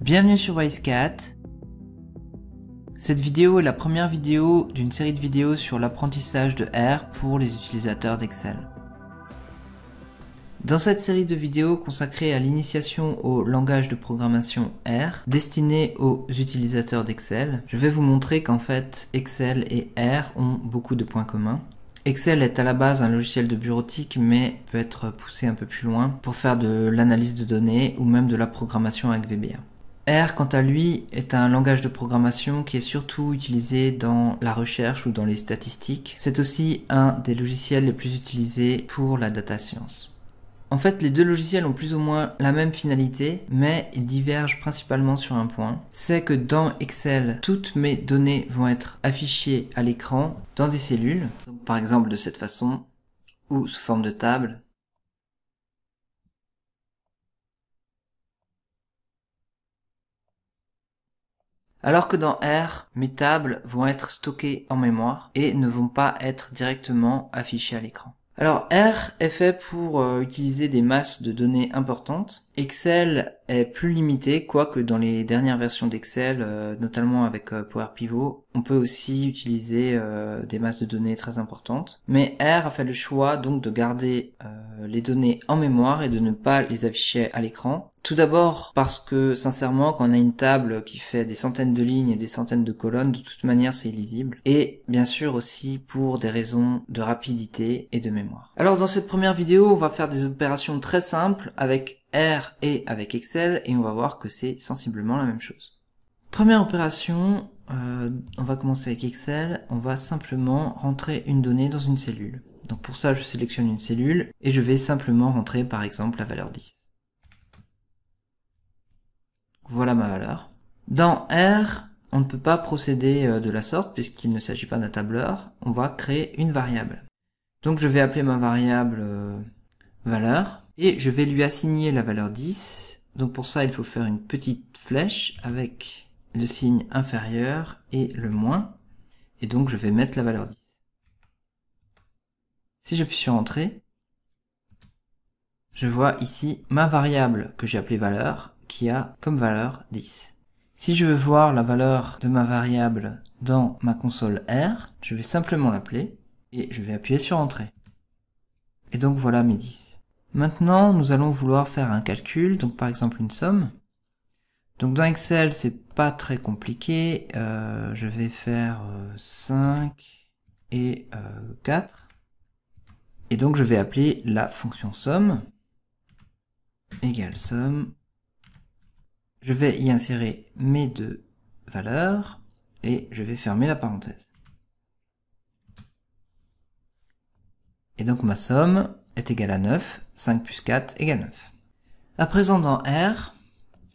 Bienvenue sur WiseCat. Cette vidéo est la première vidéo d'une série de vidéos sur l'apprentissage de R pour les utilisateurs d'Excel. Dans cette série de vidéos consacrée à l'initiation au langage de programmation R, destiné aux utilisateurs d'Excel, je vais vous montrer qu'en fait Excel et R ont beaucoup de points communs. Excel est à la base un logiciel de bureautique mais peut être poussé un peu plus loin pour faire de l'analyse de données ou même de la programmation avec VBA. R, quant à lui, est un langage de programmation qui est surtout utilisé dans la recherche ou dans les statistiques. C'est aussi un des logiciels les plus utilisés pour la data science. En fait, les deux logiciels ont plus ou moins la même finalité, mais ils divergent principalement sur un point. C'est que dans Excel, toutes mes données vont être affichées à l'écran dans des cellules, donc par exemple de cette façon, ou sous forme de table. Alors que dans R, mes tables vont être stockées en mémoire et ne vont pas être directement affichées à l'écran. Alors R est fait pour utiliser des masses de données importantes. Excel est plus limité, quoique dans les dernières versions d'Excel, notamment avec Power Pivot, on peut aussi utiliser des masses de données très importantes. Mais R a fait le choix donc de garder les données en mémoire et de ne pas les afficher à l'écran. Tout d'abord parce que sincèrement quand on a une table qui fait des centaines de lignes et des centaines de colonnes, de toute manière c'est illisible. Et bien sûr aussi pour des raisons de rapidité et de mémoire. Alors dans cette première vidéo on va faire des opérations très simples avec R et avec Excel et on va voir que c'est sensiblement la même chose. Première opération, on va commencer avec Excel, on va simplement rentrer une donnée dans une cellule. Donc pour ça je sélectionne une cellule et je vais simplement rentrer par exemple la valeur 10. Voilà ma valeur. Dans R, on ne peut pas procéder de la sorte puisqu'il ne s'agit pas d'un tableur. On va créer une variable. Donc je vais appeler ma variable valeur et je vais lui assigner la valeur 10. Donc pour ça, il faut faire une petite flèche avec le signe inférieur et le moins. Et donc je vais mettre la valeur 10. Si j'appuie sur Entrée, je vois ici ma variable que j'ai appelée valeur qui a comme valeur 10. Si je veux voir la valeur de ma variable dans ma console R, je vais simplement l'appeler et je vais appuyer sur Entrée. Et donc voilà mes 10. Maintenant, nous allons vouloir faire un calcul, donc par exemple une somme. Donc dans Excel, c'est pas très compliqué. Je vais faire 5 et 4. Et donc je vais appeler la fonction somme égale somme. Je vais y insérer mes deux valeurs et je vais fermer la parenthèse. Et donc ma somme est égale à 9, 5 plus 4 égale 9. À présent dans R,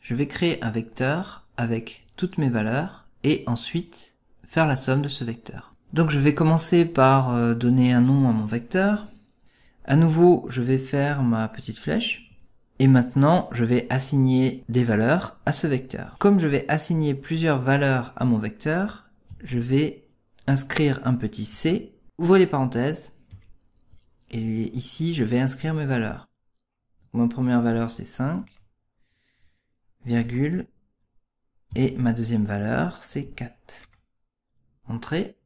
je vais créer un vecteur avec toutes mes valeurs et ensuite faire la somme de ce vecteur. Donc je vais commencer par donner un nom à mon vecteur. À nouveau, je vais faire ma petite flèche. Et maintenant, je vais assigner des valeurs à ce vecteur. Comme je vais assigner plusieurs valeurs à mon vecteur, je vais inscrire un petit C, ouvrez les parenthèses, et ici, je vais inscrire mes valeurs. Ma première valeur, c'est 5, virgule, et ma deuxième valeur, c'est 4. Entrée.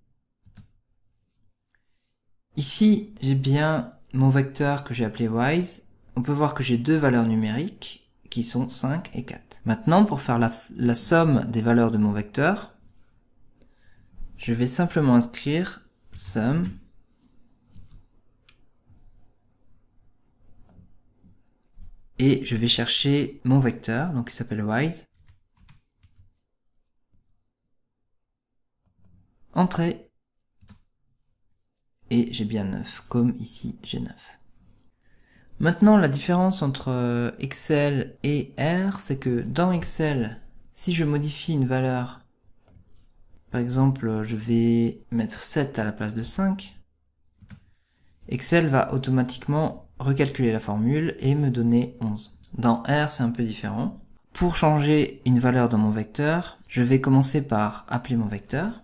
Ici, j'ai bien mon vecteur que j'ai appelé Wise. On peut voir que j'ai deux valeurs numériques qui sont 5 et 4. Maintenant, pour faire la somme des valeurs de mon vecteur, je vais simplement inscrire somme et je vais chercher mon vecteur, donc qui s'appelle Wise. Entrée. Et j'ai bien 9, comme ici j'ai 9. Maintenant, la différence entre Excel et R, c'est que dans Excel, si je modifie une valeur, par exemple, je vais mettre 7 à la place de 5, Excel va automatiquement recalculer la formule et me donner 11. Dans R, c'est un peu différent. Pour changer une valeur dans mon vecteur, je vais commencer par appeler mon vecteur.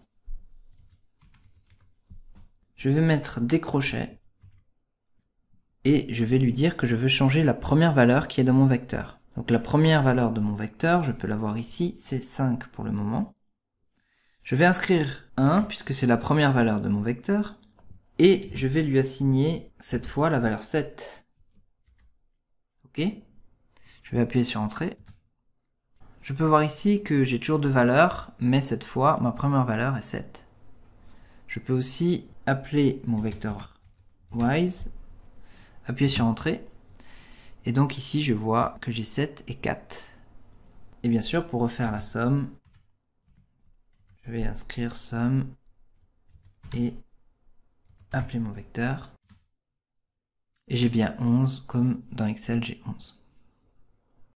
Je vais mettre des crochets. et je vais lui dire que je veux changer la première valeur qui est dans mon vecteur. Donc la première valeur de mon vecteur, je peux l'avoir ici, c'est 5 pour le moment. Je vais inscrire 1 puisque c'est la première valeur de mon vecteur et je vais lui assigner cette fois la valeur 7. Ok ? Je vais appuyer sur Entrée. Je peux voir ici que j'ai toujours deux valeurs, mais cette fois, ma première valeur est 7. Je peux aussi appeler mon vecteur wise, appuyer sur Entrée, et donc ici je vois que j'ai 7 et 4. Et bien sûr, pour refaire la somme, je vais inscrire somme et appeler mon vecteur. Et j'ai bien 11, comme dans Excel j'ai 11.